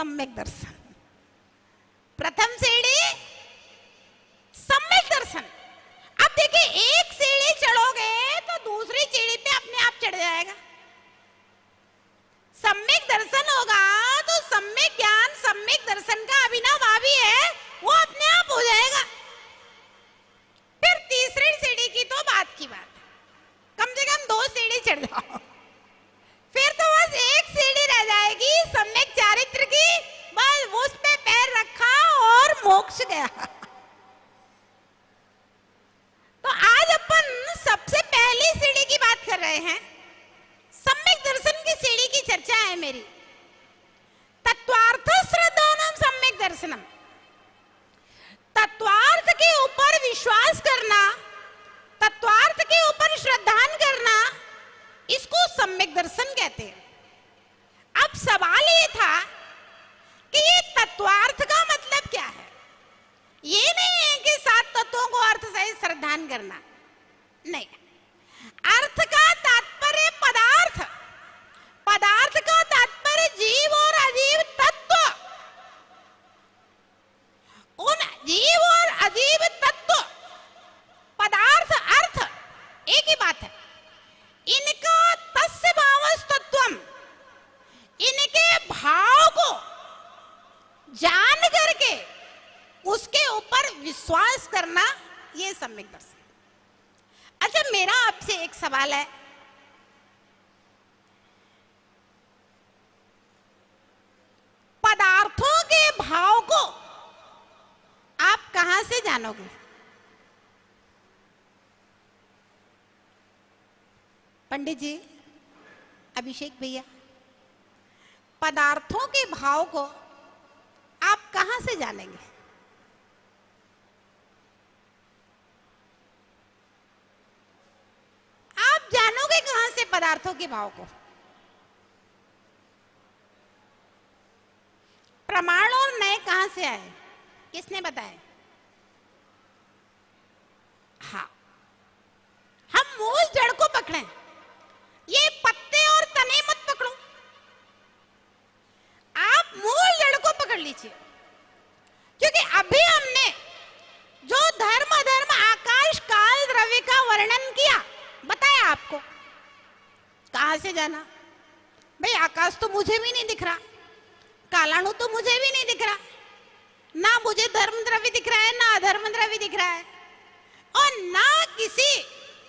सम्यक दर्शन। प्रथम सीढ़ी सम्यक दर्शन। अब देखिए, एक सीढ़ी चढ़ोगे तो दूसरी सीढ़ी पे अपने आप चढ़ जाएगा। सम्यक दर्शन होगा तो सम्यक ज्ञान सम्यक दर्शन का अभिनवभावी है, वो अपने आप हो जाएगा। फिर तीसरी सीढ़ी की तो बात की बात है, कम से कम 2 सीढ़ी चढ़ जाओ, फिर तो बस एक सीढ़ी रह जाएगी सम्यक चारित्र की, बस उस पे पैर रखा और मोक्ष गया। तो आज अपन सबसे पहली सीढ़ी की बात कर रहे हैं, सम्यक दर्शन की सीढ़ी की चर्चा है मेरी। तत्वार्थ श्रद्धानाम सम्यक दर्शनम। तत्वार्थ के ऊपर विश्वास करना, तत्वार्थ के ऊपर श्रद्धान करना, इसको सम्यक दर्शन कहते हैं। अब सवाल ये था कि ये तत्वार्थ का मतलब क्या है। ये नहीं है कि 7 तत्वों को अर्थ सहित श्रद्धान करना, नहीं। अर्थ का तात्पर्य पदार्थ, पदार्थ का तात्पर्य जीव और अजीव तत्व। उन जीव और अजीव तत्व, पदार्थ, अर्थ एक ही बात है। इनका तस्य भावस्तत्वम, इनके भाव को जान करके उसके ऊपर विश्वास करना, ये सम्यक दर्शन। अच्छा, मेरा आपसे एक सवाल है, पदार्थों के भाव को आप कहां से जानोगे? पंडित जी, अभिषेक भैया, पदार्थों के भाव को आप कहां से जानेंगे? आप जानोगे कहां से पदार्थों के भाव को? प्रमाण और नए कहां से आए, किसने बताया? हाँ, हम मूल जड़ को पकड़ें, ये पत्ते और तने मत पकड़ो। आप मूल जड़ को पकड़ लीजिए, क्योंकि अभी हमने जो धर्म अधर्म आकाश काल द्रव्य का वर्णन किया, बताया आपको। कहां से जाना? भाई आकाश तो मुझे भी नहीं दिख रहा, कालाणु तो मुझे भी नहीं दिख रहा, ना मुझे धर्म द्रव्य दिख रहा है, ना अधर्म द्रव्य दिख रहा है, और ना किसी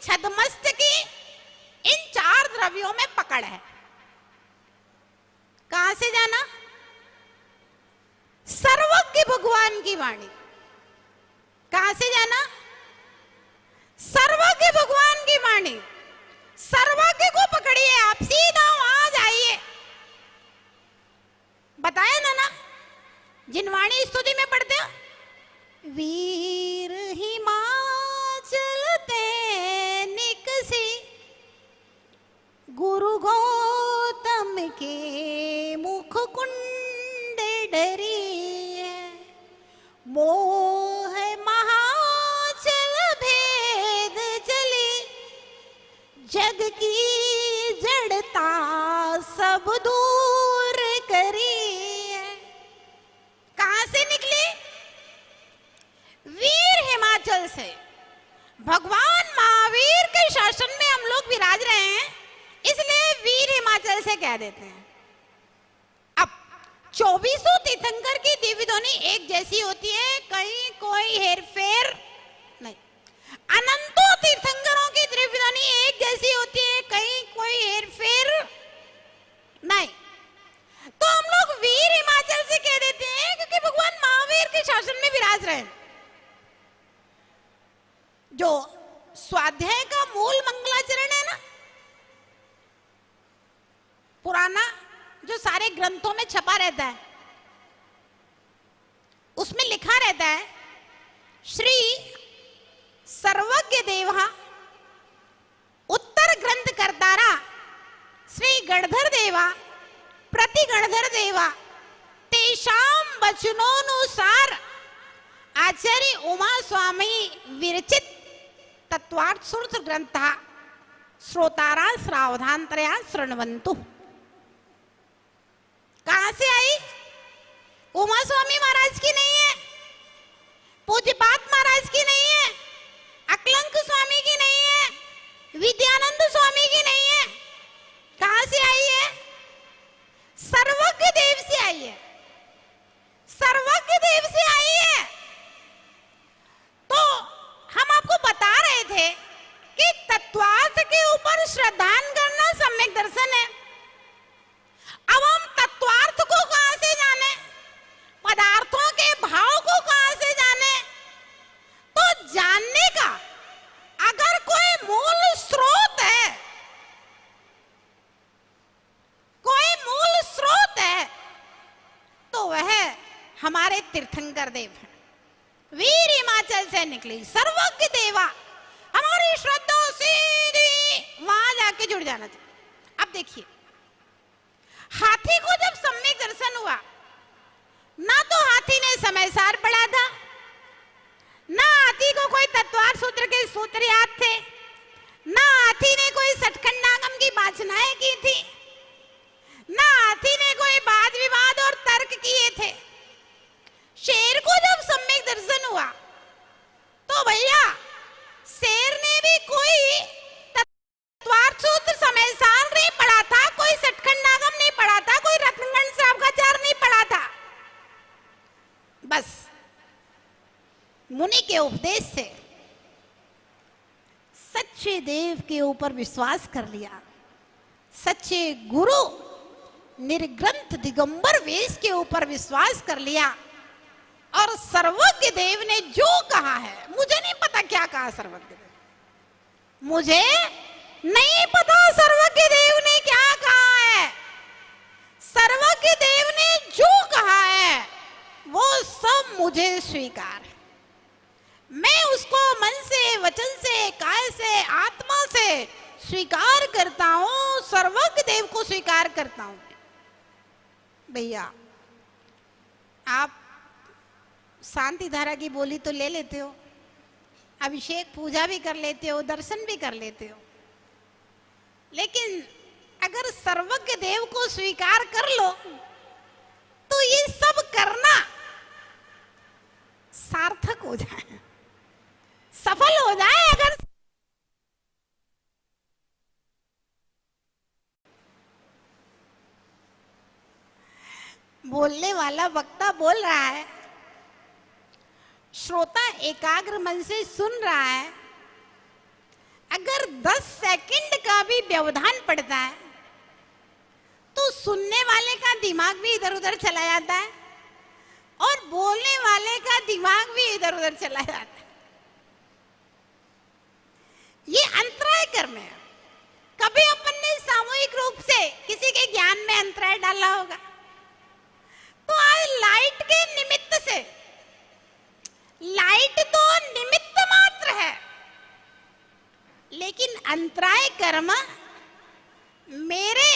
छद्मस्त की इन 4 द्रव्यों में पकड़ है। कहां से जाना? सर्वज्ञ भगवान की वाणी। कहां से जाना? सर्वज्ञ भगवान की वाणी। सर्वज्ञ को पकड़िए, आप सीधा वहां जाइए। बताया ना, जिन वाणी स्तुति में पढ़ते हो, वीर हिमाचल ते निकसी, गुरु गौतम के मुख कुंड डरी, मोह महाचल भेद चली, जग की जड़ता सब दूर करी। कहां से निकले? वीर हिमाचल से। भगवान महावीर के शासन में हम लोग विराज रहे हैं, इसलिए वीर हिमाचल से कह देते हैं। अब 24 तीर्थंकर की दिव्य ध्वनि एक जैसी होती है, कहीं कोई हेरफेर नहीं। अनंतों तीर्थंकरों की दिव्य ध्वनि एक जैसी होती है, कहीं कोई हेरफेर नहीं। तो हम लोग वीर हिमाचल से कह देते हैं, क्योंकि भगवान महावीर के शासन में विराज रहे हैं। जो स्वाध्याय का मूल मंगलाचरण है ना, पुराना जो सारे ग्रंथों में छपा रहता है, उसमें लिखा रहता है, श्री सर्वज्ञ देवा उत्तर ग्रंथ करतारा श्री गणधर देवा प्रति गणधर देवा तेषाम वचनोनुसार आचार्य उमा स्वामी विरचित तत्वार्थ सूत्र ग्रंथ श्रोतारा श्रावधांतरया शृण्वन्तु। कहां से आई? उमा स्वामी महाराज की नहीं है, पूज्यपाद महाराज की नहीं है, अकलंक स्वामी की नहीं है, विद्यानंद स्वामी की नहीं है। कहां से आई है? सर्वज्ञ देव से आई है, सर्वज्ञ देव से आई है। तो हम आपको बता रहे थे कि तत्वार्थ के ऊपर श्रद्धान करना सम्यक दर्शन है। अब हम तत्वार्थ को कहां से जाने, पदार्थों के भाव को कहां से जाने? तो जानने का अगर कोई मूल स्रोत है, कोई मूल स्रोत है, तो वह हमारे तीर्थंकर देव हैं। वीर हिमाचल से निकली सर्वज्ञ देवा, हमारी श्रद्धा सीधी वहां जाके जुड़ जाना चाहिए। अब देखिए, हाथी को जब सम्यक दर्शन हुआ, ना तो हाथी ने समय सार पढ़ा था, ना हाथी को कोई तत्वार्थ सूत्र के सूत्र याद थे, ना हाथी ने कोई सठखंडागम की वाचनाएं की थी, ना हाथी ने कोई वाद विवाद और तर्क किए थे। शेर को जब सम्यक दर्शन हुआ तो भैया शेर ने भी कोई तत्वार्थ सूत्र समय सार नहीं पढ़ा था, कोई सठखंडागम नहीं पढ़ा था, कोई रत्नगण श्रावकाचार नहीं पढ़ा था। बस मुनि के उपदेश से सच्चे देव के ऊपर विश्वास कर लिया, सच्चे गुरु निर्ग्रंथ दिगंबर वेश के ऊपर विश्वास कर लिया, और सर्वज्ञ देव ने जो कहा है, मुझे नहीं पता क्या कहा सर्वज्ञ देव, मुझे नहीं पता सर्वज्ञ देव ने क्या कहा है। सर्वज्ञ देव ने जो कहा है वो सब मुझे स्वीकार है। मैं उसको मन से, वचन से, काय से, आत्मा से स्वीकार करता हूं, सर्वज्ञ देव को स्वीकार करता हूं। भैया आप शांति धारा की बोली तो ले लेते हो, अभिषेक पूजा भी कर लेते हो, दर्शन भी कर लेते हो, लेकिन अगर सर्वज्ञ देव को स्वीकार कर लो तो ये सब करना सार्थक हो जाए, सफल हो जाए। अगर बोलने वाला वक्ता बोल रहा है, श्रोता एकाग्र मन से सुन रहा है, अगर 10 सेकंड का भी व्यवधान पड़ता है तो सुनने वाले का दिमाग भी इधर उधर चला जाता है और बोलने वाले का दिमाग भी इधर उधर चला जाता है। ये अंतराय कर्म है। कभी अपन ने सामूहिक रूप से किसी के ज्ञान में अंतराय डाला होगा, तो आज लाइट के निमित्त से, लाइट तो निमित्त मात्र है, लेकिन अंतराय कर्म मेरे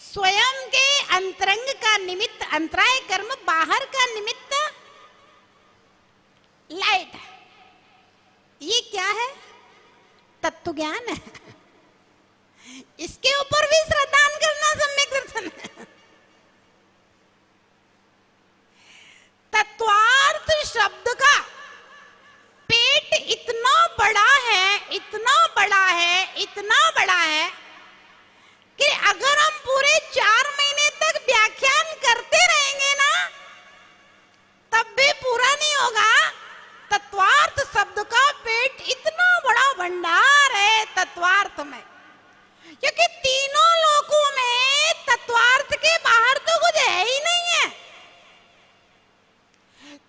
स्वयं के अंतरंग का निमित्त, अंतराय कर्म बाहर का निमित्त लाइट है। ये क्या है? तत्व ज्ञान है। इसके ऊपर भी श्रद्धान करना सम्यक दर्शन है। तत्वार्थ शब्द का पेट इतना बड़ा है, इतना बड़ा है, इतना बड़ा है कि अगर हम पूरे 4 महीने तक व्याख्यान करते रहेंगे ना, तब भी पूरा नहीं होगा। तत्वार्थ शब्द का पेट इतना बड़ा भंडार है तत्वार्थ में, क्योंकि तीनों लोकों में तत्वार्थ के बाहर तो कुछ है ही नहीं है।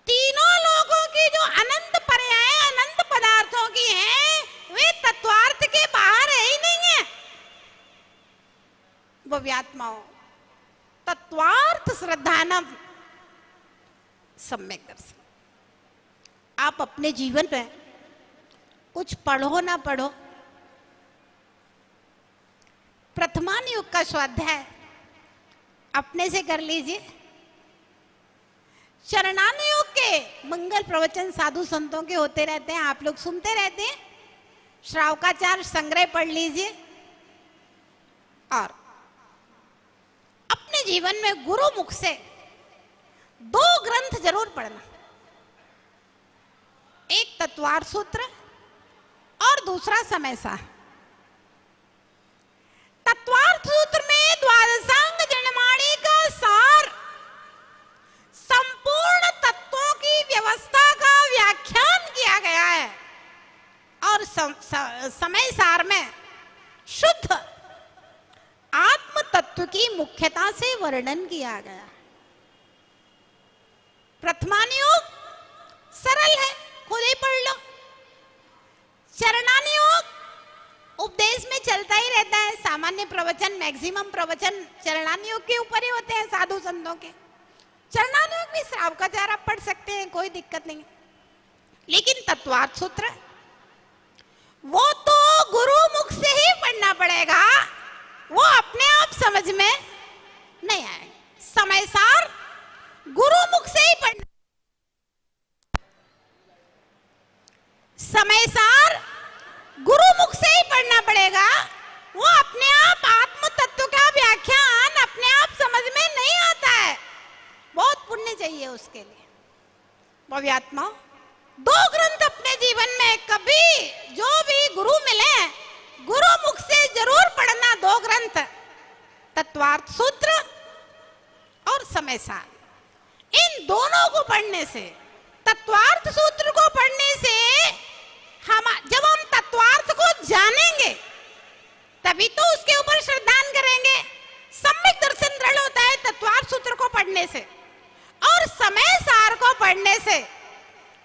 तीनों लोगों की जो अनंत पर्याय अनंत पदार्थों की हैं, वे तत्वार्थ के बाहर है ही नहीं है। भव्यात्माओं, तत्वार्थ श्रद्धानम सम्यक दर्शन। आप अपने जीवन में कुछ पढ़ो ना पढ़ो, प्रथमान युग का स्वाध्याय अपने से कर लीजिए। चरणान योग के मंगल प्रवचन साधु संतों के होते रहते हैं, आप लोग सुनते रहते हैं। श्रावकाचार संग्रह पढ़ लीजिए और अपने जीवन में गुरु मुख से दो ग्रंथ जरूर पढ़ना, एक तत्वार्थ सूत्र और दूसरा समय सार। तत्वार्थ सूत्र में द्वादशांग जन्माणी का सार, संपूर्ण तत्वों की व्यवस्था का व्याख्यान किया गया है, और समय सार में शुद्ध आत्म तत्व की मुख्यता से वर्णन किया गया। प्रथमानुयोग सरल है, खुद ही पढ़ लो। चरणानुयोग उपदेश में चलता ही रहता है, सामान्य प्रवचन, मैक्सिमम प्रवचन चरणानुयोग के ऊपर ही होते हैं साधु संतों के। चरणानुयोग भी श्रावकाचार्य आप पढ़ सकते हैं, कोई दिक्कत नहीं। लेकिन तत्वार्थ सूत्र वो तो गुरु मुख से ही पढ़ना पड़ेगा, वो अपने आप समझ में नहीं आएगा। समय सार गुरु मुख से ही पढ़ना, समय सार गुरु मुख से ही पढ़ना पड़ेगा, वो अपने आप आत्म तत्व का व्याख्यान अपने आप समझ में नहीं आता है, बहुत पुण्य चाहिए उसके लिए। भव्यात्मा दो ग्रंथ अपने जीवन में कभी जो भी गुरु मिले, गुरु मुख से जरूर पढ़ना दो ग्रंथ, तत्वार्थ सूत्र और समय सार। इन दोनों को पढ़ने से, तत्वार्थ सूत्र को पढ़ने से जब हम तत्वार्थ को जानेंगे तभी तो उसके ऊपर श्रद्धान करेंगे। सम्यक दर्शन दृढ़ होता है तत्वार्थ सूत्र को पढ़ने से, और समय सार को पढ़ने से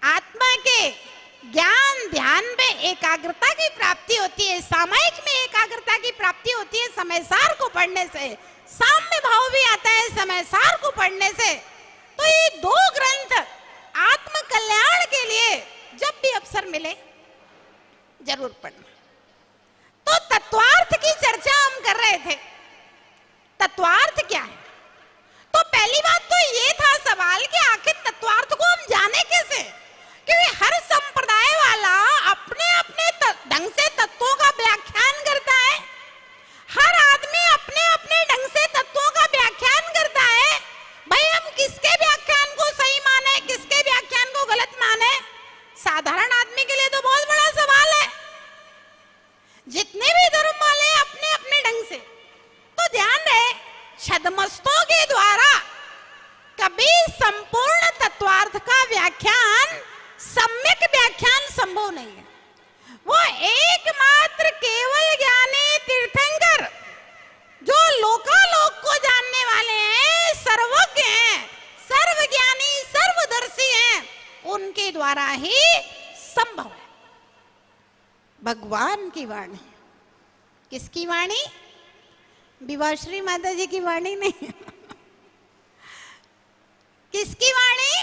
आत्मा के ज्ञान ध्यान में एकाग्रता की प्राप्ति होती है, सामायिक में एकाग्रता की प्राप्ति होती है समय सार को पढ़ने से। साम्य भाव भी आता है समय सार को पढ़ने से। तो ये दो ग्रंथ आत्म कल्याण के लिए जब भी अवसर मिले जरूर पढ़ना। तो तत्वार्थ की चर्चा हम कर रहे थे, तत्वार्थ क्या है? तो पहली बात तो ये था सवाल कि आखिर तत्वार्थ को हम जाने कैसे, क्योंकि हर संप्रदाय वाला अपने अपने ढंग से तत्वों का व्याख्यान करता है, हर आदमी अपने अपने ढंग से तत्वों का व्याख्यान करता है। भाई हम किसके व्याख्यान को सही माने, किसके व्याख्यान को गलत माने, साधारण आदमी के लिए तो बहुत बड़ा सवाल है। जितने भी धर्म वाले अपने अपने ढंग से, तो ध्यान रहे छद्मस्तों के द्वारा कभी संपूर्ण तत्वार्थ का व्याख्यान, सम्यक व्याख्यान संभव नहीं है। वो एकमात्र केवल ज्ञानी तीर्थंकर जो लोकालोक को जानने वाले हैं, सर्वज्ञ हैं, सर्वज्ञानी, सर्वदर्शी हैं, उनके द्वारा ही संभव है। भगवान की वाणी, किसकी वाणी? विवाश्री माता जी की वाणी नहीं किसकी वाणी?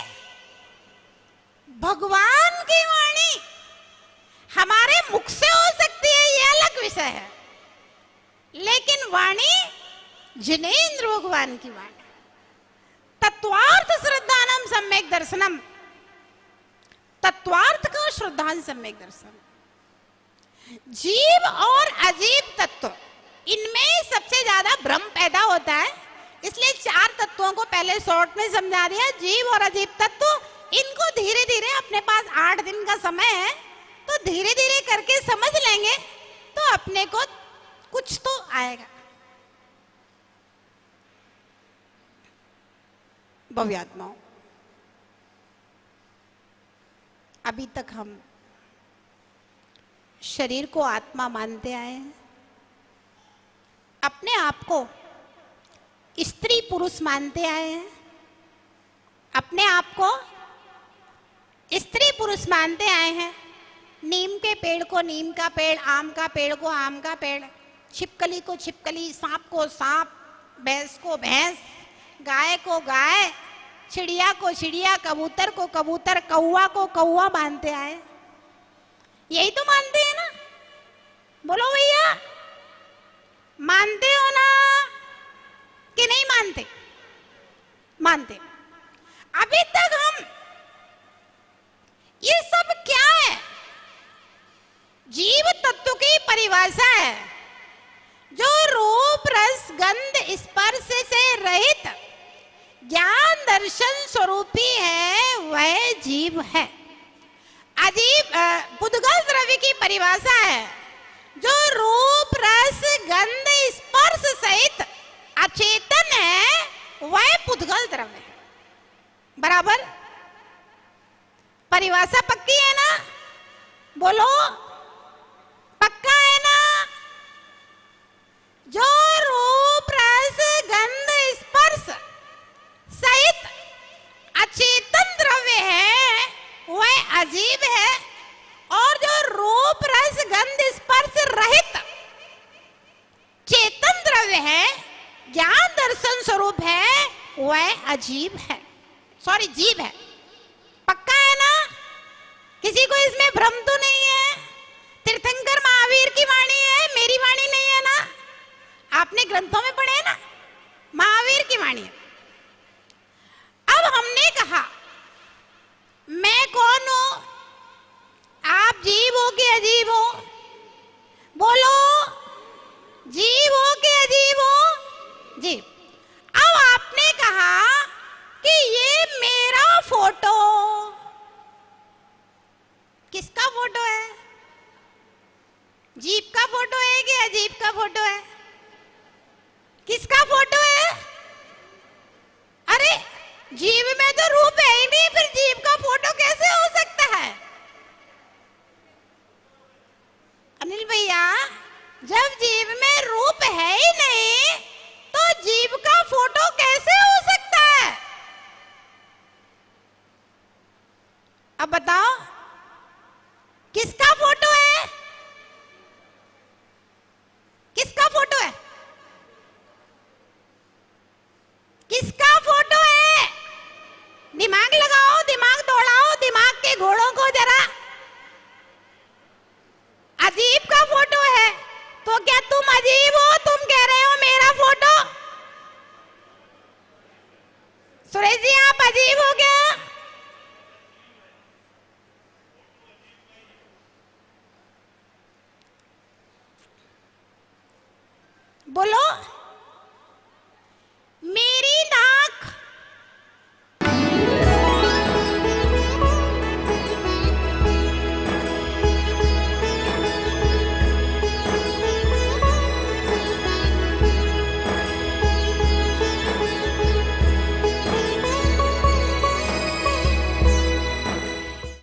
भगवान की वाणी। हमारे मुख से हो सकती है यह अलग विषय है, लेकिन वाणी जिनेंद्र भगवान की वाणी। तत्वार्थ श्रद्धानम सम्यक दर्शनम, तत्वार्थ का श्रद्धान सम्यक दर्शन। जीव और अजीव तत्व, इनमें सबसे ज्यादा भ्रम पैदा होता है, इसलिए चार तत्वों को पहले शॉर्ट में समझा दिया। जीव और अजीव तत्व, इनको धीरे धीरे, अपने पास 8 दिन का समय है, तो धीरे धीरे करके समझ लेंगे तो अपने को कुछ तो आएगा। भव्यात्माओं, अभी तक हम शरीर को आत्मा मानते आए हैं, अपने आप को स्त्री पुरुष मानते आए हैं, अपने आप को स्त्री पुरुष मानते आए हैं। नीम के पेड़ को नीम का पेड़, आम का पेड़ को आम का पेड़, छिपकली को छिपकली, सांप को सांप, भैंस को भैंस, गाय को गाय, चिड़िया को चिड़िया, कबूतर को कबूतर, कौवा को कौवा मानते आए। यही तो मानते हैं ना? बोलो भैया, मानते हो ना कि नहीं मानते? मानते। अभी तक हम ये सब क्या है? जीव तत्व की परिभाषा है, जो रूप रस गंध स्पर्श से रहित ज्ञान दर्शन स्वरूप ही है वह जीव है। अजीब पुद्गल द्रव्य की परिभाषा है जो रूप रस गंध स्पर्श सहित अचेतन है वह पुद्गल द्रव्य है। बराबर? परिभाषा पक्की है ना? बोलो, पक्का है ना? जो रूप रस गंध स्पर्श सहित अचेतन द्रव्य है वह अजीब है, और जो रूप रस गंध स्पर्श रहित चेतन द्रव्य है, ज्ञान दर्शन स्वरूप है, वह अजीब है, सॉरी जीव है। पक्का है ना? किसी को इसमें भ्रम तो नहीं है? तीर्थंकर महावीर की वाणी है, मेरी वाणी नहीं है ना? आपने ग्रंथों में पढ़े है ना, महावीर की वाणी है। अब हमने कहा मैं कौन हूं? आप जीव हो कि अजीब हो? बोलो, जीव हो कि अजीब हो? जीव। अब आपने कहा कि ये मेरा फोटो, किसका फोटो है? जीव का फोटो है कि अजीब का फोटो है? किसका फोटो है? अरे जीव में तो रूप है ही नहीं, फिर जीव का फोटो कैसे हो सकता है? अनिल भैया, जब जीव में रूप है ही नहीं तो जीव का फोटो कैसे हो सकता है? अब बताओ, किसका फोटो है? किसका फोटो है? किसका फोटो है? दिमाग लगाओ, दिमाग दौड़ाओ, दिमाग के घोड़ों को जरा। अजीब का फोटो है तो क्या तुम अजीब हो? तुम कह रहे हो मेरा फोटो? सुरेश जी, आप अजीब हो क्या? बोलो।